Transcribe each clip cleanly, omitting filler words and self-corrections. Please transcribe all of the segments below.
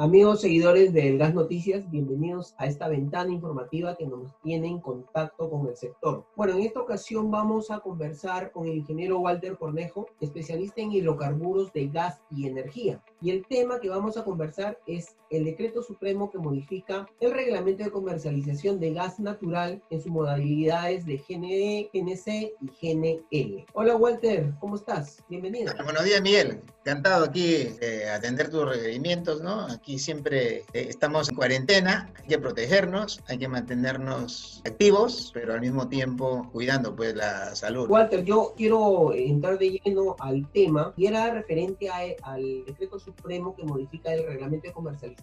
Amigos seguidores del Gas Noticias, bienvenidos a esta ventana informativa que nos tiene en contacto con el sector. Bueno, en esta ocasión vamos a conversar con el ingeniero Walter Cornejo, especialista en hidrocarburos de gas y energía. Y el tema que vamos a conversar es el decreto supremo que modifica el reglamento de comercialización de gas natural en sus modalidades de GNE, GNC y GNL. Hola Walter, ¿cómo estás? Bienvenido. Buenos días, Miguel. Encantado aquí atender tus requerimientos, ¿no? Aquí siempre estamos en cuarentena, hay que protegernos, hay que mantenernos activos, pero al mismo tiempo cuidando pues la salud. Walter, yo quiero entrar de lleno al tema y era referente al decreto supremo que modifica el reglamento de comercialización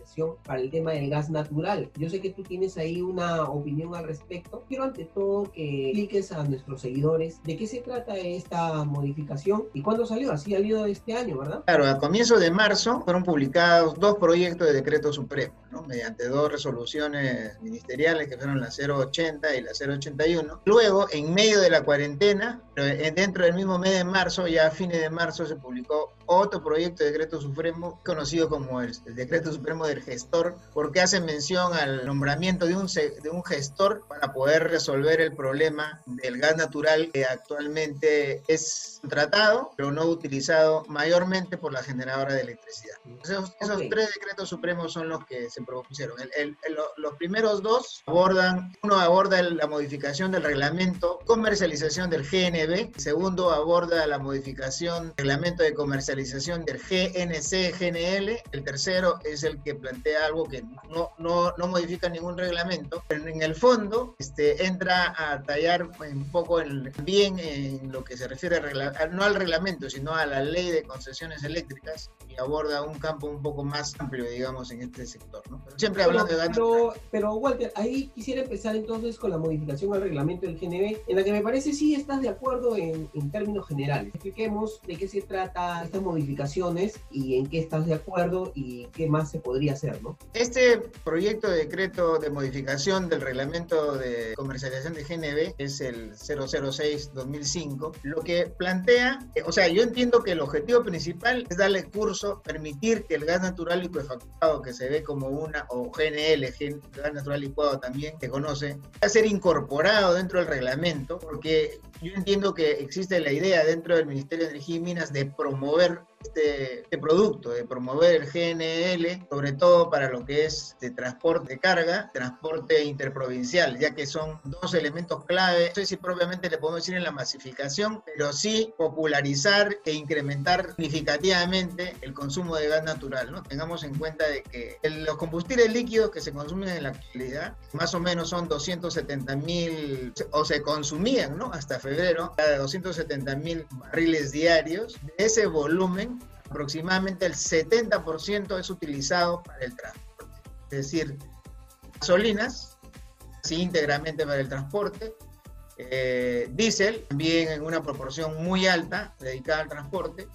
para el tema del gas natural. Yo sé que tú tienes ahí una opinión al respecto. Quiero ante todo que expliques a nuestros seguidores de qué se trata esta modificación y cuándo salió. Así ha salido este año, ¿verdad? Claro, a comienzos de marzo fueron publicados dos proyectos de decreto supremo, ¿no? Mediante dos resoluciones ministeriales que fueron la 080 y la 081. Luego, en medio de la cuarentena, dentro del mismo mes de marzo, ya a fines de marzo, se publicó otro proyecto de decreto supremo conocido como el decreto supremo del gestor, porque hace mención al nombramiento de un gestor para poder resolver el problema del gas natural que actualmente es tratado, pero no utilizado mayormente por la generadora de electricidad. Esos tres decretos supremos son los que se propusieron. Los primeros dos uno aborda la modificación del reglamento comercialización del GNB, el segundo aborda la modificación del reglamento de comercialización del GNC, GNL, el tercero es el que plantea algo que no modifica ningún reglamento, pero en el fondo entra a tallar un poco bien en lo que se refiere no al reglamento, sino a la ley de concesiones eléctricas y aborda un campo un poco más amplio, digamos, en este sector, ¿no? Siempre hablando de gas natural. Pero Walter, ahí quisiera empezar entonces con la modificación al reglamento del GNB, en la que me parece sí estás de acuerdo en términos generales. Expliquemos de qué se trata estas modificaciones y en qué estás de acuerdo y qué más se podría hacer, ¿no? Este proyecto de decreto de modificación del reglamento de comercialización de GNB es el 006-2005, lo que plantea, yo entiendo que el objetivo principal es darle curso, permitir que el gas natural licuefactado, que se ve como o GNL, gas natural licuado también se conoce, va a ser incorporado dentro del reglamento, porque yo entiendo que existe la idea dentro del Ministerio de Energía y Minas de promover este producto, de promover el GNL, sobre todo para lo que es de transporte de carga, transporte interprovincial, ya que son dos elementos clave, no sé si propiamente le podemos decir en la masificación, pero sí popularizar e incrementar significativamente el consumo de gas natural, ¿no? Tengamos en cuenta de que los combustibles líquidos que se consumen en la actualidad, más o menos son 270.000, o se consumían, ¿no? Hasta febrero, 270.000 barriles diarios. De ese volumen, aproximadamente el 70% es utilizado para el transporte, es decir, gasolinas, sí, íntegramente para el transporte, diésel, también en una proporción muy alta dedicada al transporte,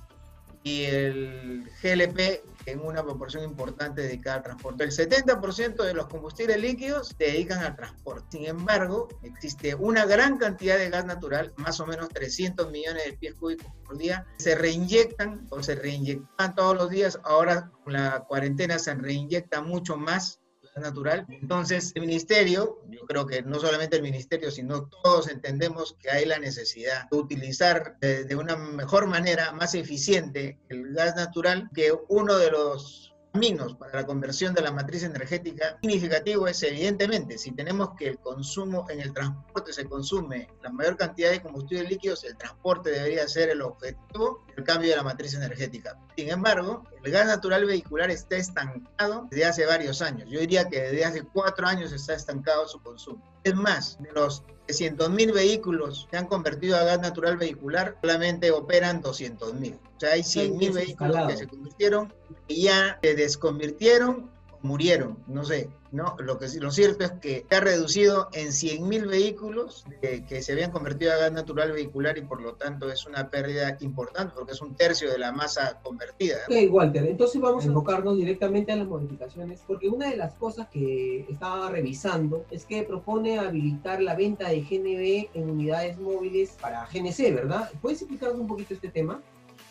y el GLP en una proporción importante dedicada al transporte. El 70% de los combustibles líquidos se dedican al transporte. Sin embargo, existe una gran cantidad de gas natural, más o menos 300 millones de pies cúbicos por día, se reinyectan o se reinyectan todos los días. Ahora con la cuarentena se reinyecta mucho más natural. Entonces, el ministerio, yo creo que no solamente el ministerio, sino todos entendemos que hay la necesidad de utilizar de una mejor manera, más eficiente, el gas natural, que uno de los caminos para la conversión de la matriz energética significativo es, evidentemente, si tenemos que el consumo en el transporte se consume la mayor cantidad de combustibles líquidos, el transporte debería ser el objetivo del cambio de la matriz energética. Sin embargo, el gas natural vehicular está estancado desde hace varios años. Yo diría que desde hace 4 años está estancado su consumo. Es más, de los 300.000 vehículos que han convertido a gas natural vehicular, solamente operan 200.000. O sea, hay 100.000 vehículos que se convirtieron y ya se desconvirtieron o murieron, no sé, ¿no? Lo cierto es que se ha reducido en 100.000 vehículos que se habían convertido a gas natural vehicular y por lo tanto es una pérdida importante porque es un tercio de la masa convertida, ¿no? Ok, Walter, entonces vamos a enfocarnos directamente a las modificaciones porque una de las cosas que estaba revisando es que propone habilitar la venta de GNB en unidades móviles para GNC, ¿verdad? ¿Puedes explicarnos un poquito este tema?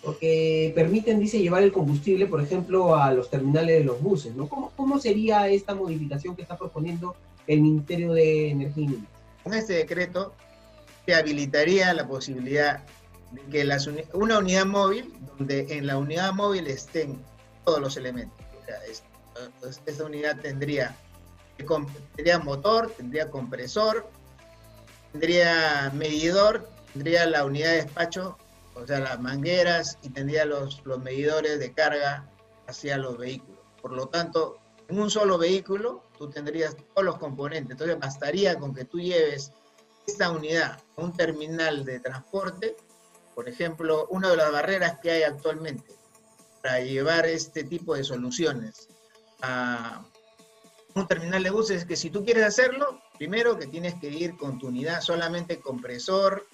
porque permiten, dice, llevar el combustible, por ejemplo, a los terminales de los buses, ¿no? ¿Cómo sería esta modificación que está proponiendo el Ministerio de Energía y Minas? Con este decreto se habilitaría la posibilidad de que una unidad móvil, donde en la unidad móvil estén todos los elementos. O sea, esta unidad tendría motor, tendría compresor, tendría medidor, tendría la unidad de despacho, o sea, las mangueras, y tendría los medidores de carga hacia los vehículos. Por lo tanto, en un solo vehículo tú tendrías todos los componentes. Entonces bastaría con que tú lleves esta unidad a un terminal de transporte. Por ejemplo, una de las barreras que hay actualmente para llevar este tipo de soluciones a un terminal de buses es que si tú quieres hacerlo, primero que tienes que ir con tu unidad solamente compresor,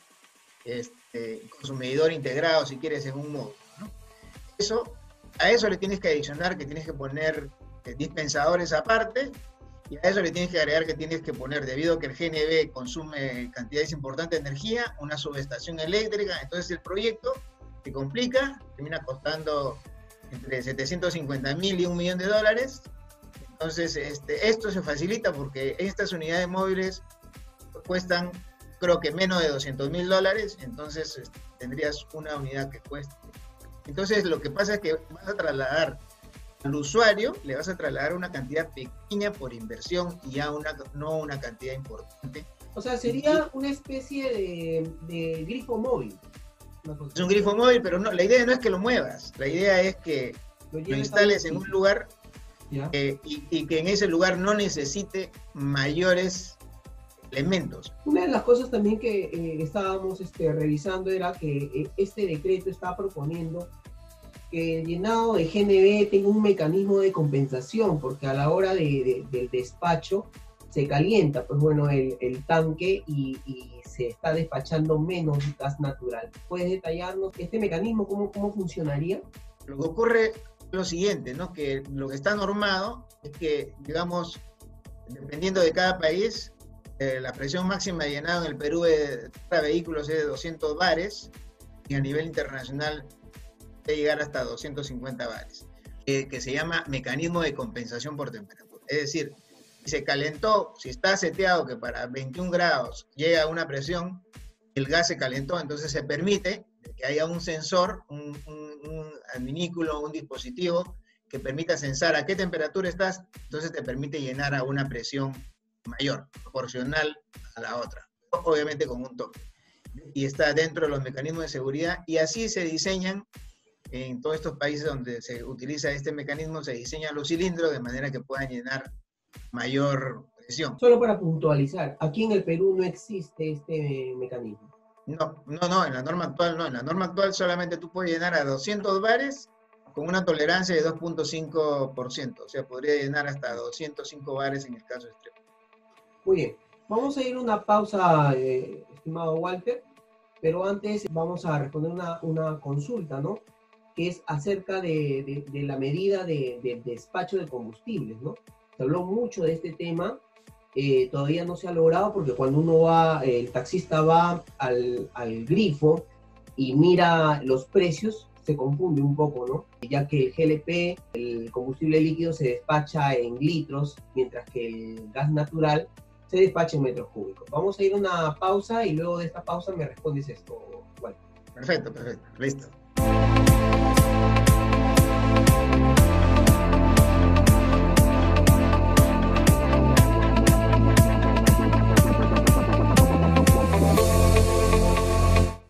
con su medidor integrado si quieres en un módulo, ¿no? A eso le tienes que adicionar que tienes que poner dispensadores aparte, y a eso le tienes que agregar que tienes que poner, debido a que el GNB consume cantidades importantes de energía, una subestación eléctrica. Entonces el proyecto se complica, termina costando entre 750.000 y $1 millón. Entonces esto se facilita porque estas unidades móviles cuestan, creo que menos de $200.000, entonces tendrías una unidad que cueste. Entonces lo que pasa es que vas a trasladar al usuario, le vas a trasladar una cantidad pequeña por inversión y ya no una cantidad importante. O sea, sería una especie de grifo móvil. Es un grifo móvil, pero no, la idea no es que lo muevas, la idea es que lo instales en un lugar y que en ese lugar no necesite mayores elementos. Una de las cosas también que estábamos revisando era que este decreto estaba proponiendo que el llenado de GNB tenga un mecanismo de compensación, porque a la hora del despacho se calienta, pues bueno, el tanque y se está despachando menos gas natural. ¿Puedes detallarnos este mecanismo, cómo funcionaría? Lo que ocurre es lo siguiente, ¿no? Que lo que está normado es que, digamos, dependiendo de cada país, la presión máxima de llenado en el Perú para vehículos es de 200 bares y a nivel internacional puede llegar hasta 250 bares, que se llama mecanismo de compensación por temperatura. Es decir, si se calentó, si está seteado que para 21 grados llega a una presión, el gas se calentó, entonces se permite que haya un sensor, un adminículo, un dispositivo que permita censar a qué temperatura estás, entonces te permite llenar a una presión mayor, proporcional a la otra, obviamente con un toque. Y está dentro de los mecanismos de seguridad, y así se diseñan en todos estos países donde se utiliza este mecanismo, se diseñan los cilindros de manera que puedan llenar mayor presión. Solo para puntualizar, aquí en el Perú no existe este mecanismo. No, en la norma actual no. En la norma actual solamente tú puedes llenar a 200 bares con una tolerancia de 2.5%. O sea, podría llenar hasta 205 bares en el caso extremo. Muy bien. Vamos a ir a una pausa, estimado Walter, pero antes vamos a responder una consulta, ¿no? Que es acerca de la medida del despacho de combustibles, ¿no? Se habló mucho de este tema. Todavía no se ha logrado porque cuando uno va, el taxista va al grifo y mira los precios, se confunde un poco, ¿no? Ya que el GLP, el combustible líquido, se despacha en litros, mientras que el gas natural se despacha en metros cúbicos. Vamos a ir a una pausa y luego de esta pausa me respondes esto, Walter. Perfecto, listo.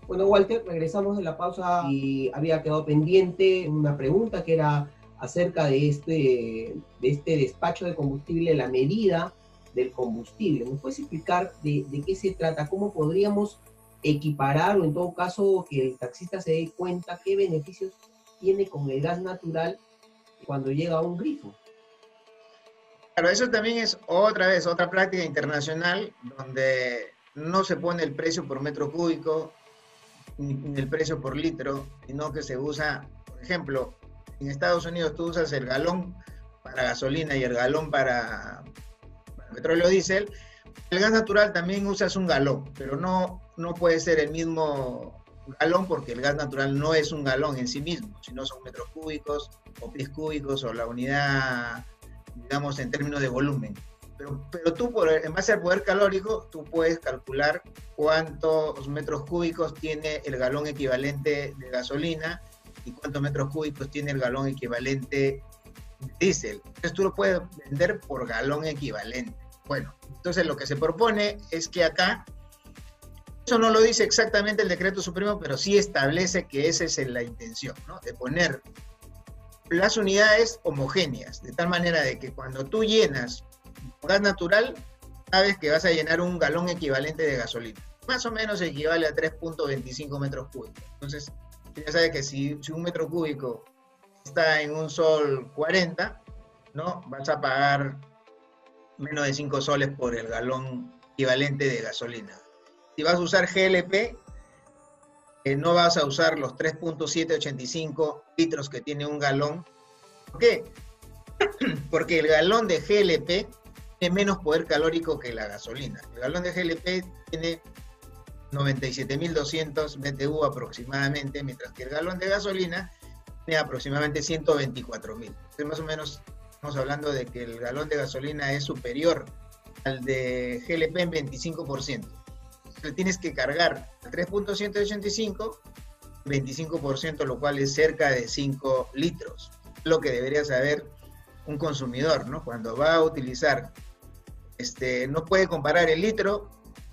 Bueno, Walter, regresamos de la pausa y había quedado pendiente una pregunta que era acerca de este despacho de combustible, la medida del combustible. ¿Nos puedes explicar de qué se trata? ¿Cómo podríamos equiparar o en todo caso que el taxista se dé cuenta qué beneficios tiene con el gas natural cuando llega a un grifo? Claro, eso también es otra práctica internacional donde no se pone el precio por metro cúbico ni el precio por litro, sino que se usa, por ejemplo, en Estados Unidos tú usas el galón para gasolina y el galón para petróleo diésel. El gas natural también usas un galón, pero no puede ser el mismo galón, porque el gas natural no es un galón en sí mismo, sino son metros cúbicos o pies cúbicos o la unidad, digamos, en términos de volumen. Pero tú, en base al poder calórico, tú puedes calcular cuántos metros cúbicos tiene el galón equivalente de gasolina y cuántos metros cúbicos tiene el galón equivalente de diésel. Entonces tú lo puedes vender por galón equivalente. Bueno, entonces lo que se propone es que acá, eso no lo dice exactamente el decreto supremo, pero sí establece que esa es la intención, ¿no? De poner las unidades homogéneas, de tal manera de que cuando tú llenas gas natural, sabes que vas a llenar un galón equivalente de gasolina. Más o menos equivale a 3.25 metros cúbicos. Entonces, ya sabes que si un metro cúbico está en un sol 40, ¿no? Vas a pagar menos de 5 soles por el galón equivalente de gasolina. Si vas a usar GLP, no vas a usar los 3.785 litros que tiene un galón. ¿Por qué? Porque el galón de GLP tiene menos poder calórico que la gasolina. El galón de GLP tiene 97.200 BTU aproximadamente, mientras que el galón de gasolina tiene aproximadamente 124.000. Entonces, más o menos, estamos hablando de que el galón de gasolina es superior al de GLP en 25%. Le tienes que cargar 3.185, 25%, lo cual es cerca de 5 litros. Lo que debería saber un consumidor, ¿no? Cuando va a utilizar, no puede comparar el litro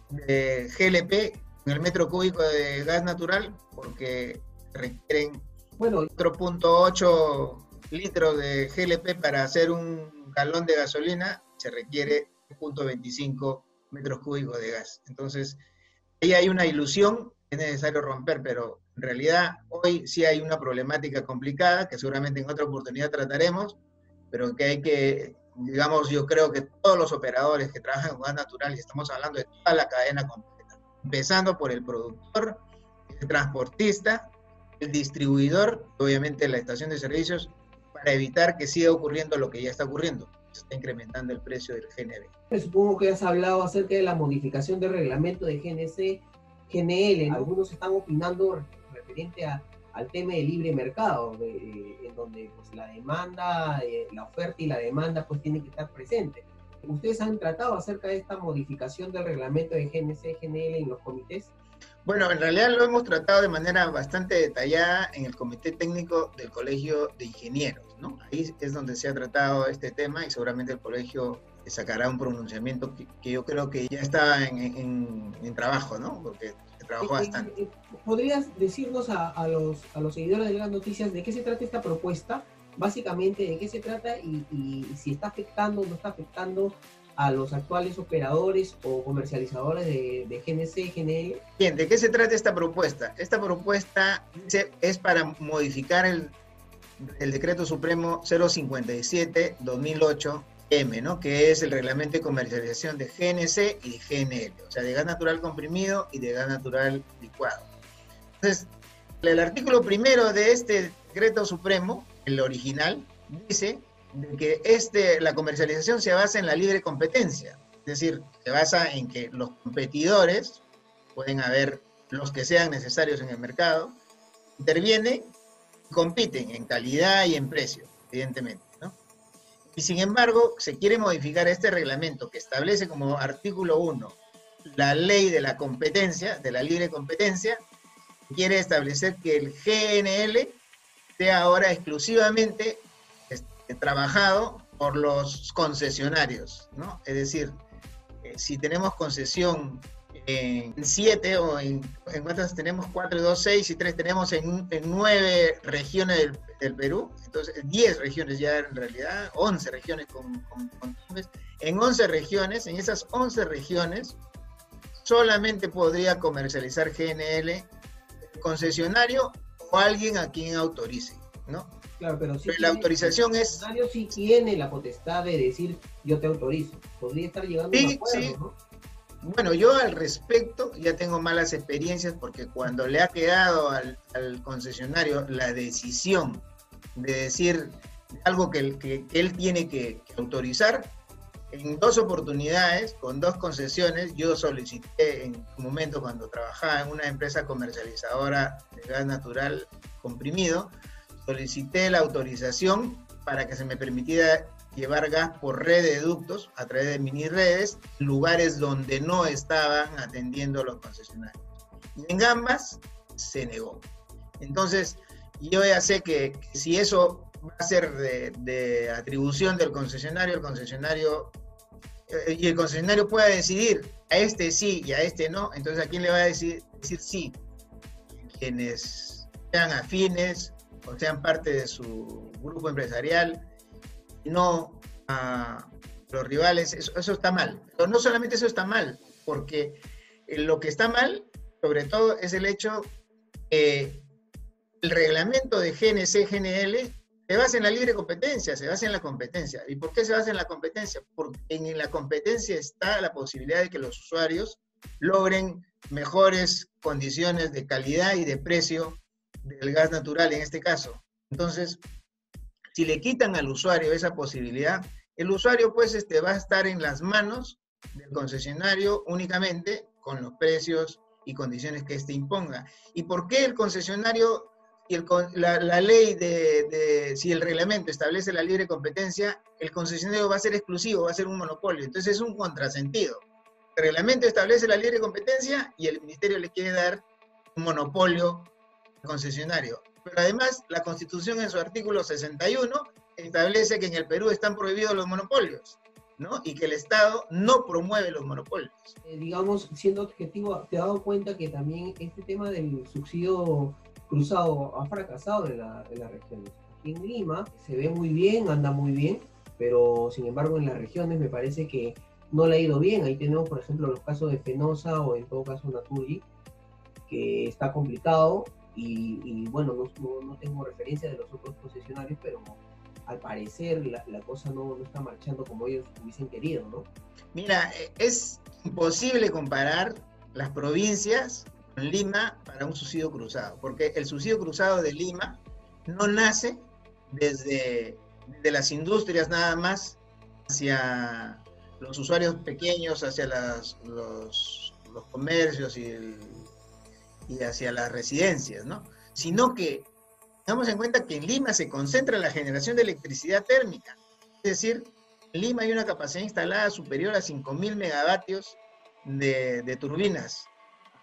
de GLP con el metro cúbico de gas natural porque requieren 4.8 litros de GLP para hacer un galón de gasolina, se requiere 0.25 metros cúbicos de gas. Entonces, ahí hay una ilusión que es necesario romper, pero en realidad hoy sí hay una problemática complicada que seguramente en otra oportunidad trataremos, pero que hay que, digamos, yo creo que todos los operadores que trabajan con gas natural, y estamos hablando de toda la cadena completa, empezando por el productor, el transportista, el distribuidor, obviamente la estación de servicios, para evitar que siga ocurriendo lo que ya está ocurriendo. Se está incrementando el precio del GNB. Supongo que has hablado acerca de la modificación del reglamento de GNL. Algunos están opinando referente al tema del libre mercado, en donde pues, la demanda, la oferta y la demanda pues tienen que estar presentes. ¿Ustedes han tratado acerca de esta modificación del reglamento de GNL en los comités? Bueno, en realidad lo hemos tratado de manera bastante detallada en el Comité Técnico del Colegio de Ingenieros, ¿no? Ahí es donde se ha tratado este tema y seguramente el colegio sacará un pronunciamiento que yo creo que ya está en trabajo, ¿no? Porque se trabajó bastante. ¿Podrías decirnos a los seguidores de las noticias de qué se trata esta propuesta? Básicamente, ¿de qué se trata y si está afectando o no está afectando a los actuales operadores o comercializadores de GNC, GNL? Bien, ¿de qué se trata esta propuesta? Esta propuesta es para modificar el Decreto Supremo 057-2008-M, ¿no? Que es el Reglamento de Comercialización de GNC y de GNL, o sea, de gas natural comprimido y de gas natural licuado. Entonces, el artículo primero de este Decreto Supremo, el original, dice de que la comercialización se basa en la libre competencia, es decir, se basa en que los competidores, pueden haber los que sean necesarios en el mercado, intervienen y compiten en calidad y en precio, evidentemente, ¿no? Y sin embargo, se quiere modificar este reglamento que establece como artículo 1 la ley de la competencia, de la libre competencia, quiere establecer que el GNL sea ahora exclusivamente trabajado por los concesionarios, ¿no? Es decir, si tenemos concesión en 7 o en cuántas tenemos, 4, 2, 6 y 3 tenemos en 9 regiones del Perú, entonces 10 regiones ya en realidad, 11 regiones en 11 regiones, en esas 11 regiones solamente podría comercializar GNL el concesionario o alguien a quien autorice, ¿no? Claro, pero la autorización es... El funcionario sí tiene la potestad de decir, yo te autorizo. Podría estar llegando a un acuerdo, sí. ¿no? Bueno, yo al respecto ya tengo malas experiencias porque cuando le ha quedado al concesionario la decisión de decir algo que él tiene que autorizar, en 2 oportunidades, con 2 concesiones, yo solicité en un momento cuando trabajaba en una empresa comercializadora de gas natural comprimido, solicité la autorización para que se me permitiera llevar gas por red de ductos a través de mini redes, lugares donde no estaban atendiendo los concesionarios. Y en ambas se negó. Entonces, yo ya sé que si eso va a ser de atribución del concesionario, el concesionario pueda decidir a este sí y a este no, entonces ¿a quién le va a decir sí? Quienes sean afines o sean parte de su grupo empresarial, y no a los rivales. Eso está mal. Pero no solamente eso está mal, porque lo que está mal, sobre todo, es el hecho que el reglamento de GNC-GNL se basa en la libre competencia, se basa en la competencia. ¿Y por qué se basa en la competencia? Porque en la competencia está la posibilidad de que los usuarios logren mejores condiciones de calidad y de precio del gas natural en este caso. Entonces, si le quitan al usuario esa posibilidad, el usuario pues va a estar en las manos del concesionario únicamente con los precios y condiciones que éste imponga. ¿Y por qué el concesionario y la ley si el reglamento establece la libre competencia, el concesionario va a ser exclusivo, va a ser un monopolio? Entonces es un contrasentido. El reglamento establece la libre competencia y el ministerio le quiere dar un monopolio al concesionario. Pero además, la Constitución en su artículo 61 establece que en el Perú están prohibidos los monopolios, ¿no? Y que el Estado no promueve los monopolios. Digamos, siendo objetivo, ¿te has dado cuenta que también este tema del subsidio cruzado ha fracasado en las regiones? Aquí en Lima se ve muy bien, anda muy bien, pero sin embargo en las regiones me parece que no le ha ido bien. Ahí tenemos, por ejemplo, los casos de Fenosa o en todo caso Naturgy, que está complicado. Y bueno, no tengo referencia de los otros concesionarios, pero al parecer la cosa no está marchando como ellos hubiesen querido, ¿no? Mira, es imposible comparar las provincias con Lima para un subsidio cruzado, porque el subsidio cruzado de Lima no nace desde las industrias nada más hacia los usuarios pequeños, hacia los comercios y hacia las residencias, ¿no? Sino que tengamos en cuenta que en Lima se concentra la generación de electricidad térmica. Es decir, en Lima hay una capacidad instalada superior a 5.000 megavatios de turbinas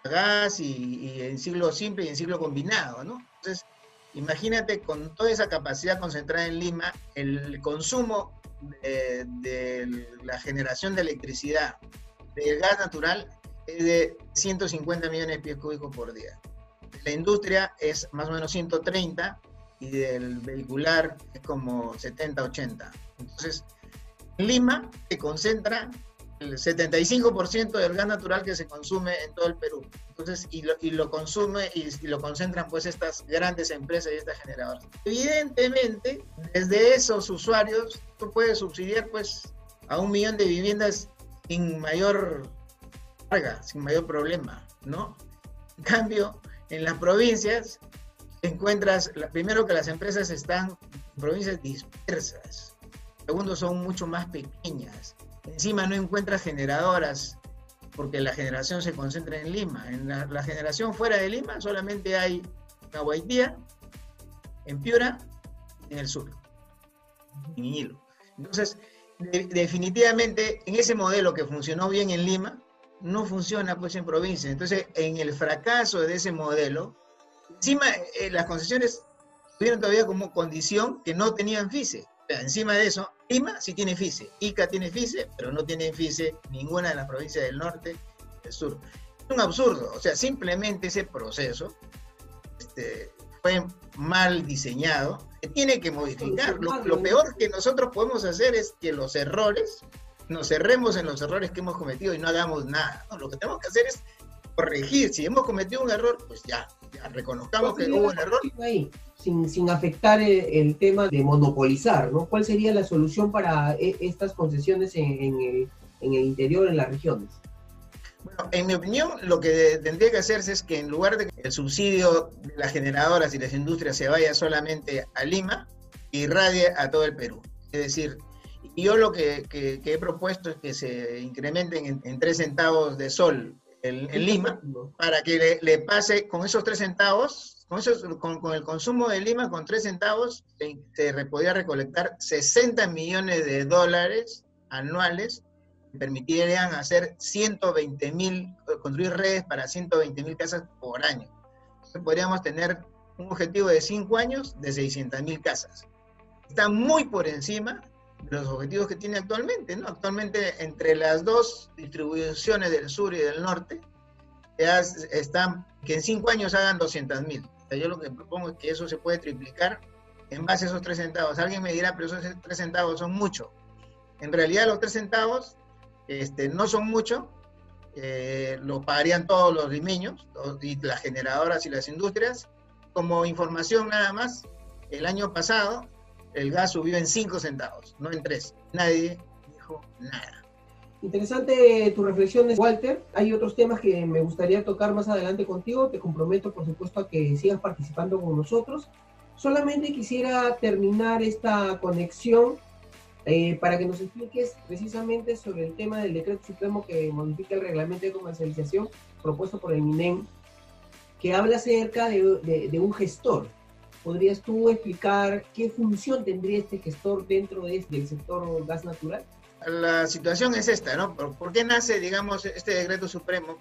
a gas y en ciclo simple y en ciclo combinado, ¿no? Entonces, imagínate con toda esa capacidad concentrada en Lima, el consumo de la generación de electricidad del gas natural es de 150 millones de pies cúbicos por día. La industria es más o menos 130 y del vehicular es como 70, 80. Entonces, en Lima se concentra el 75% del gas natural que se consume en todo el Perú. Entonces, y lo consume y lo concentran pues estas grandes empresas y estas generadoras. Evidentemente, desde esos usuarios, tú puedes subsidiar pues a 1 millón de viviendas sin mayor carga, sin mayor problema, ¿no? En cambio, en las provincias encuentras, primero que las empresas están en provincias dispersas, segundo son mucho más pequeñas, encima no encuentras generadoras porque la generación se concentra en Lima. En la generación fuera de Lima solamente hay en Aguaitía, en Piura y en el sur, en Iñilo. Entonces, definitivamente en ese modelo que funcionó bien en Lima, no funciona pues en provincia. Entonces, en el fracaso de ese modelo, encima las concesiones tuvieron todavía como condición que no tenían FICE. O sea, encima de eso, Lima sí tiene FICE, Ica tiene FICE, pero no tiene FICE ninguna de las provincias del norte y del sur. Es un absurdo. O sea, simplemente ese proceso fue mal diseñado, que tiene que modificar. Lo peor que nosotros podemos hacer es que los errores, nos cerremos en los errores que hemos cometido y no hagamos nada. No, lo que tenemos que hacer es corregir. Si hemos cometido un error, pues ya reconozcamos que hubo un error. Ahí, sin afectar el tema de monopolizar, ¿no? ¿Cuál sería la solución para estas concesiones en el interior, en las regiones? Bueno, en mi opinión, lo que tendría que hacerse es que en lugar de que el subsidio de las generadoras y las industrias se vaya solamente a Lima, irradie a todo el Perú. Es decir, Y yo lo que he propuesto es que se incrementen en 3 centavos de sol en Lima, para que le pase con esos 3 centavos, con el consumo de Lima, con 3 centavos, se podía recolectar 60 millones de dólares anuales, que permitirían hacer 120.000, construir redes para 120.000 casas por año. Entonces podríamos tener un objetivo de 5 años de 600.000 casas. Está muy por encima de los objetivos que tiene actualmente, ¿no? Actualmente, entre las dos distribuciones del sur y del norte, ya están, que en 5 años hagan 200.000. O sea, yo lo que propongo es que eso se puede triplicar en base a esos 3 centavos. Alguien me dirá, pero esos 3 centavos son mucho. En realidad, los 3 centavos no son mucho, lo pagarían todos los limeños, y las generadoras y las industrias. Como información nada más, el año pasado el gas subió en 5 centavos, no en 3. Nadie dijo nada. Interesante tus reflexiones, Walter. Hay otros temas que me gustaría tocar más adelante contigo. Te comprometo, por supuesto, a que sigas participando con nosotros. Solamente quisiera terminar esta conexión para que nos expliques precisamente sobre el tema del decreto supremo que modifica el reglamento de comercialización propuesto por el MINEM, que habla acerca de un gestor. ¿Podrías tú explicar qué función tendría este gestor dentro del sector gas natural? La situación es esta, ¿no? ¿Por qué nace, digamos, este decreto supremo?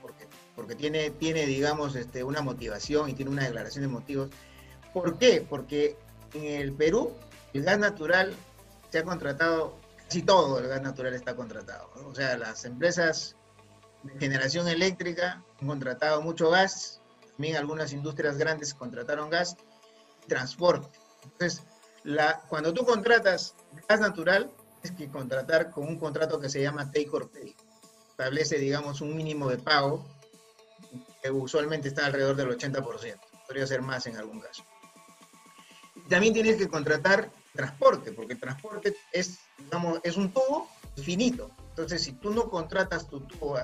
Porque tiene digamos, una motivación y tiene una declaración de motivos. ¿Por qué? Porque en el Perú el gas natural se ha contratado, casi todo el gas natural está contratado, ¿no? O sea, las empresas de generación eléctrica han contratado mucho gas, también algunas industrias grandes contrataron gas, transporte. Entonces, cuando tú contratas gas natural, tienes que contratar con un contrato que se llama take or pay. Establece, digamos, un mínimo de pago que usualmente está alrededor del 80%. Podría ser más en algún caso. Y también tienes que contratar transporte, porque el transporte es, digamos, es un tubo finito. Entonces, si tú no contratas tu tubo,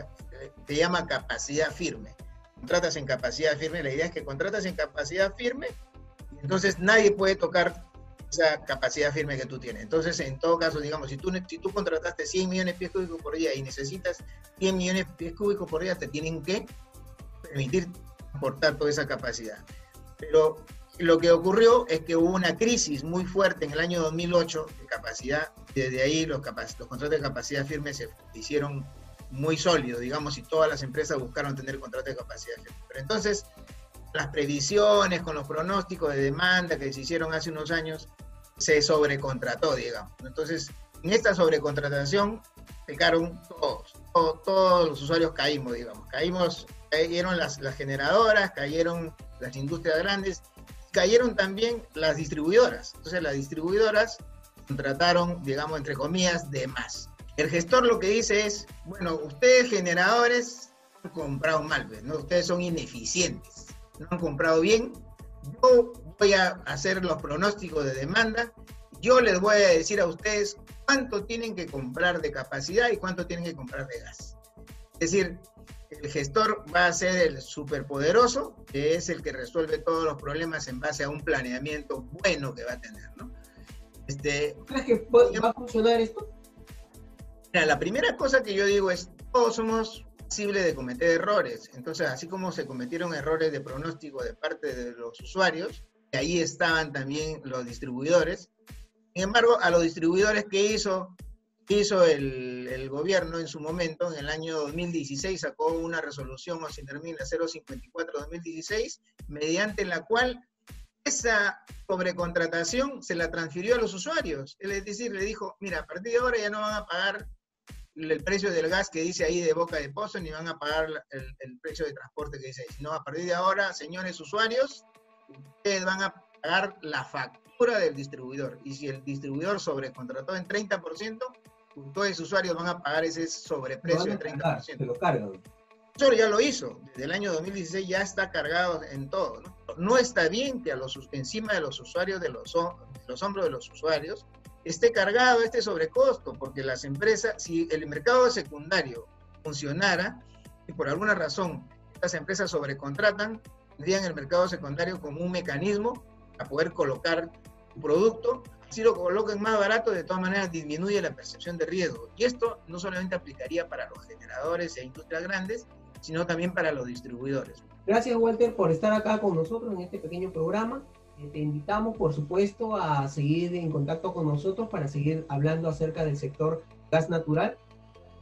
te llama capacidad firme. Contratas en capacidad firme, la idea es que contratas en capacidad firme, entonces nadie puede tocar esa capacidad firme que tú tienes. Entonces, en todo caso, digamos, si tú contrataste 100 millones de pies cúbicos por día y necesitas 100 millones de pies cúbicos por día, te tienen que permitir aportar toda esa capacidad. Pero lo que ocurrió es que hubo una crisis muy fuerte en el año 2008 de capacidad. Desde ahí los contratos de capacidad firme se hicieron muy sólidos, digamos, y todas las empresas buscaron tener contratos de capacidad firme. Pero entonces, las previsiones, con los pronósticos de demanda que se hicieron hace unos años, se sobrecontrató, digamos. Entonces, en esta sobrecontratación, pecaron todos los usuarios caímos, digamos. Cayeron las generadoras, cayeron las industrias grandes, cayeron también las distribuidoras. Entonces, las distribuidoras contrataron, digamos, entre comillas, de más. El gestor lo que dice es, bueno, ustedes generadores han comprado mal, ¿no? Ustedes son ineficientes, no han comprado bien, yo voy a hacer los pronósticos de demanda, yo les voy a decir a ustedes cuánto tienen que comprar de capacidad y cuánto tienen que comprar de gas. Es decir, el gestor va a ser el superpoderoso, que es el que resuelve todos los problemas en base a un planeamiento bueno que va a tener, ¿no? ¿Crees que va a funcionar esto? Mira, la primera cosa que yo digo es, todos somos posibles de cometer errores. Entonces, así como se cometieron errores de pronóstico de parte de los usuarios, y ahí estaban también los distribuidores. Sin embargo, a los distribuidores que hizo el gobierno en su momento, en el año 2016, sacó una resolución, o se termina 054-2016, mediante la cual esa sobrecontratación se la transfirió a los usuarios. Es decir, le dijo, mira, a partir de ahora ya no van a pagar el precio del gas que dice ahí de boca de pozo, ni van a pagar el precio de transporte que dice ahí, sino a partir de ahora, señores usuarios, ustedes van a pagar la factura del distribuidor, y si el distribuidor sobrecontrató en 30%, todos los usuarios van a pagar ese sobreprecio de 30%. Se lo cargan. Eso ya lo hizo, desde el año 2016 ya está cargado en todo, ¿no? No está bien que encima de los usuarios, de los hombros de los usuarios, esté cargado este sobrecosto, porque las empresas, si el mercado secundario funcionara, y por alguna razón estas empresas sobrecontratan, tendrían el mercado secundario como un mecanismo para poder colocar un producto Si lo colocan más barato, de todas maneras disminuye la percepción de riesgo. Y esto no solamente aplicaría para los generadores e industrias grandes, sino también para los distribuidores. Gracias, Walter, por estar acá con nosotros en este pequeño programa. Te invitamos, por supuesto, a seguir en contacto con nosotros para seguir hablando acerca del sector gas natural.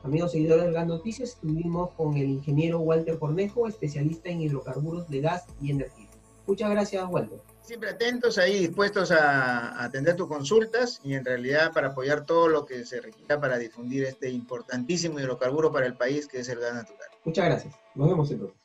Amigos seguidores de Gas Noticias, estuvimos con el ingeniero Walter Cornejo, especialista en hidrocarburos de gas y energía. Muchas gracias, Walter. Siempre atentos ahí, dispuestos a atender tus consultas y en realidad para apoyar todo lo que se requiera para difundir este importantísimo hidrocarburo para el país que es el gas natural. Muchas gracias. Nos vemos entonces.